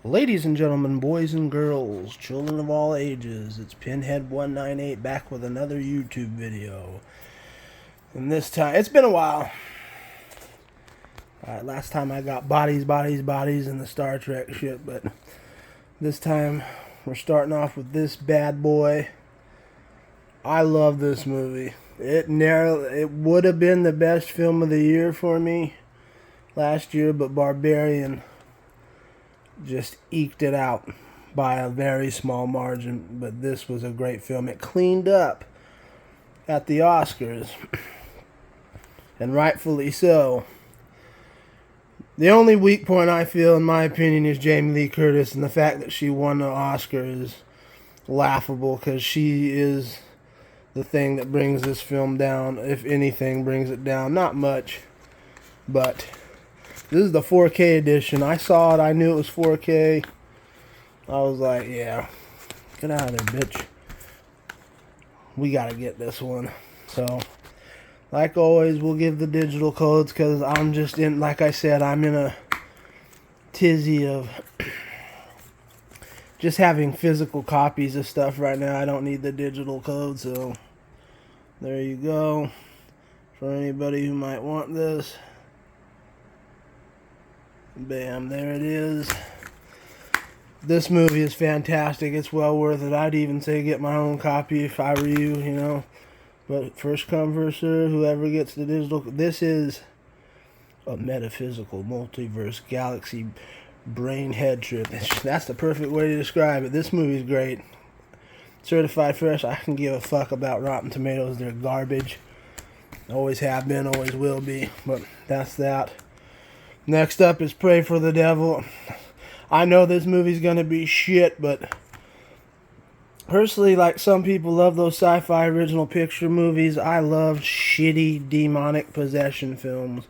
Ladies and gentlemen, boys and girls, children of all ages, it's Pinhead198 back with another YouTube video. And this time, it's been a while. Last time I got bodies in the Star Trek shit, but this time we're starting off with this bad boy. I love this movie. It would have been the best film of the year for me last year, but Barbarian just eked it out by a very small margin. But this was a great film. It cleaned up at the Oscars, and rightfully so. The only weak point I feel, in my opinion, is Jamie Lee Curtis, and the fact that she won the Oscar is laughable, because she is the thing that brings this film down. If anything brings it down, not much, but this is the 4K edition. I saw it. I knew it was 4K. I was like, yeah, get out of there, bitch. We got to get this one. So, like always, we'll give the digital codes because I'm just in, like I said, I'm in a tizzy of just having physical copies of stuff right now. I don't need the digital code, so there you go. For anybody who might want this. Bam, there it is. This movie is fantastic. It's well worth it. I'd even say get my own copy if I were you, you know. But first come, first serve, whoever gets the digital. This is a metaphysical multiverse galaxy brain head trip. That's the perfect way to describe it. This movie's great. Certified fresh. I can give a fuck about Rotten Tomatoes. They're garbage. Always have been, always will be. But that's that. Next up is Pray for the Devil. I know this movie's gonna be shit, but personally, like some people love those sci-fi original picture movies, I love shitty demonic possession films.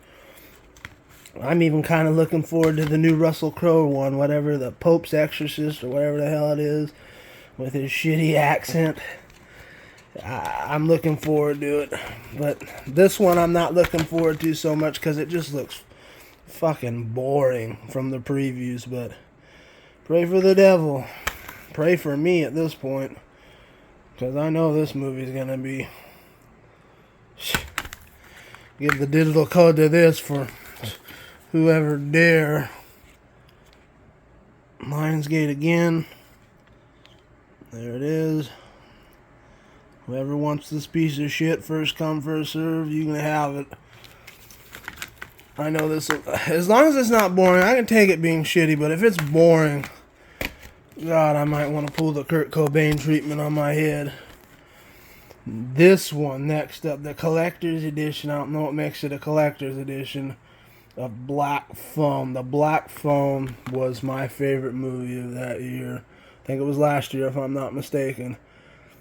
I'm even kind of looking forward to the new Russell Crowe one, whatever, the Pope's Exorcist or whatever the hell it is, with his shitty accent. I'm looking forward to it, but this one I'm not looking forward to so much because it just looks fucking boring from the previews. But Pray for the Devil. Pray for me at this point, because I know this movie's gonna be. Give the digital code to this for whoever dare. Lionsgate again. There it is. Whoever wants this piece of shit, first come, first serve, you can have it. I know this, as long as it's not boring, I can take it being shitty, but if it's boring, God, I might want to pull the Kurt Cobain treatment on my head. This one, next up, the collector's edition. I don't know what makes it a collector's edition of Black Phone. The Black Phone was my favorite movie of that year. I think it was last year, if I'm not mistaken.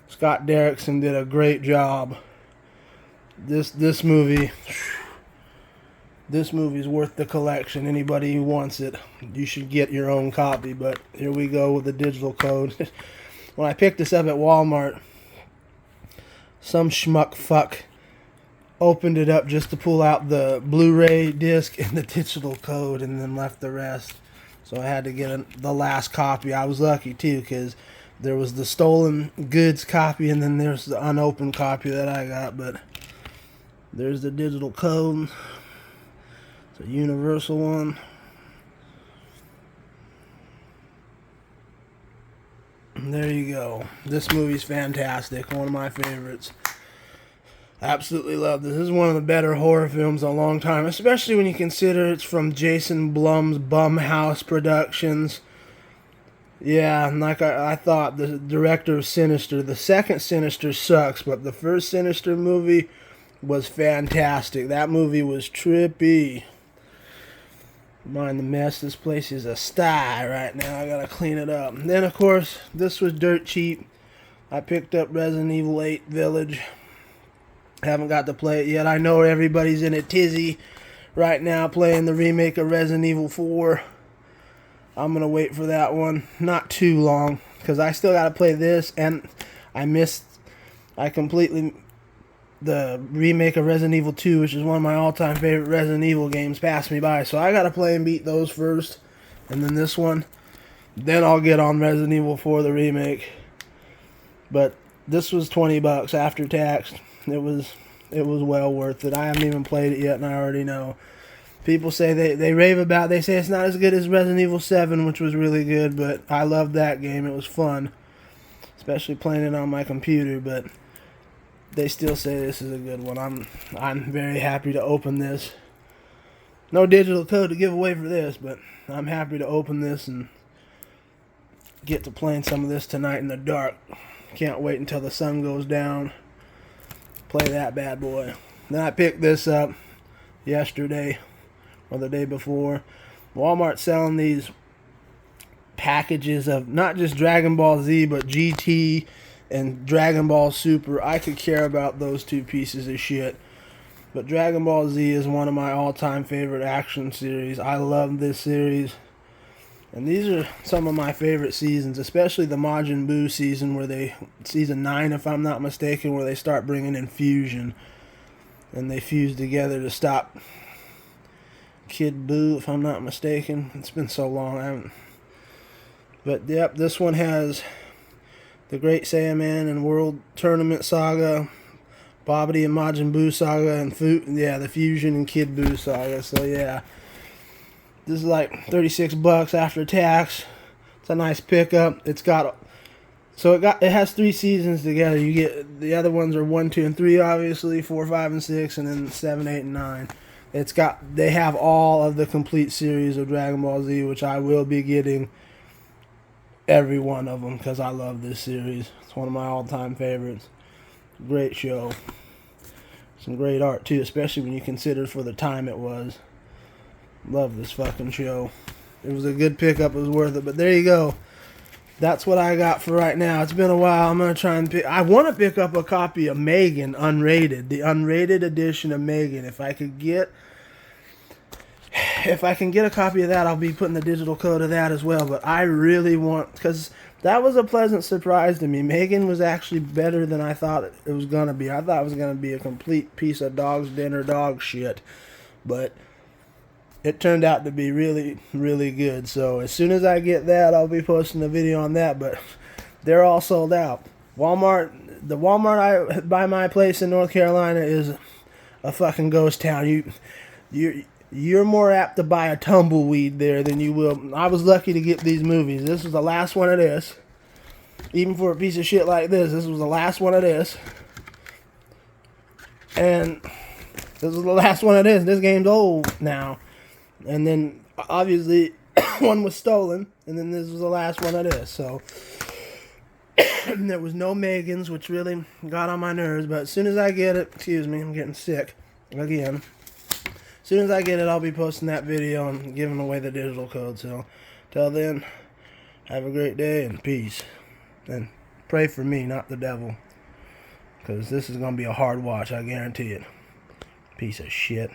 Scott Derrickson did a great job. This movie... This movie's worth the collection. Anybody who wants it, you should get your own copy. But here we go with the digital code. When I picked this up at Walmart, some schmuck fuck opened it up just to pull out the Blu-ray disc and the digital code and then left the rest. So I had to get the last copy. I was lucky too, because there was the stolen goods copy and then there's the unopened copy that I got. But there's the digital code. A universal one. And there you go. This movie's fantastic. One of my favorites. Absolutely love this. This is one of the better horror films in a long time, especially when you consider it's from Jason Blum's Blumhouse Productions. Yeah, and like I thought, the director of Sinister. The second Sinister sucks, but the first Sinister movie was fantastic. That movie was trippy. Mind the mess. This place is a sty right now. I gotta clean it up. And then, of course, this was dirt cheap. I picked up Resident Evil 8 Village. Haven't got to play it yet. I know everybody's in a tizzy right now playing the remake of Resident Evil 4. I'm gonna wait for that one. Not too long, because I still gotta play this, and I completely the remake of Resident Evil 2, which is one of my all-time favorite Resident Evil games, passed me by. So I gotta play and beat those first. And then this one. Then I'll get on Resident Evil 4 the remake. But this was $20 after tax. It was well worth it. I haven't even played it yet, and I already know. People say they rave about it. They say it's not as good as Resident Evil 7, which was really good, but I loved that game. It was fun, especially playing it on my computer. But they still say this is a good one. I'm very happy to open this. No digital code to give away for this, but I'm happy to open this and get to playing some of this tonight in the dark. Can't wait until the sun goes down. Play that bad boy. Then I picked this up yesterday or the day before. Walmart's selling these packages of not just Dragon Ball Z, but GT and Dragon Ball Super. I could care about those two pieces of shit. But Dragon Ball Z is one of my all-time favorite action series. I love this series. And these are some of my favorite seasons, especially the Majin Buu season, season 9 if I'm not mistaken, where they start bringing in fusion. And they fuse together to stop Kid Buu, if I'm not mistaken. It's been so long. But yep, this one has the Great Saiyaman and World Tournament Saga, Babidi and Majin Buu Saga, and the Fusion and Kid Buu Saga. So yeah, this is like $36 after tax. It's a nice pickup. It has 3 seasons together. You get the other ones are 1, 2, and 3, obviously 4, 5, and 6, and then 7, 8, and 9. They have all of the complete series of Dragon Ball Z, which I will be getting every one of them because I love this series. It's one of my all-time favorites. Great show. Some great art too, especially when you consider for the time it was. Love this fucking show. It was a good pickup. It was worth it. But there you go. That's what I got for right now. It's been a while. I'm going to try and I want to pick up a copy of Megan unrated. The unrated edition of Megan. If I can get a copy of that, I'll be putting the digital code of that as well. But I really want, because that was a pleasant surprise to me. Megan was actually better than I thought it was going to be. I thought it was going to be a complete piece of dog's dinner dog shit. But it turned out to be really, really good. So as soon as I get that, I'll be posting a video on that. But they're all sold out. The Walmart by my place in North Carolina is a fucking ghost town. You're more apt to buy a tumbleweed there than you will. I was lucky to get these movies. This was the last one of this. Even for a piece of shit like this was the last one of this. And this was the last one of this. This game's old now. And then, obviously, one was stolen. And then this was the last one of this. So, there was no Megans, which really got on my nerves. But as soon as I get it, excuse me, I'm getting sick again. As soon as I get it, I'll be posting that video and giving away the digital code. So, till then, have a great day and peace. And pray for me, not the devil. Because this is going to be a hard watch, I guarantee it. Piece of shit.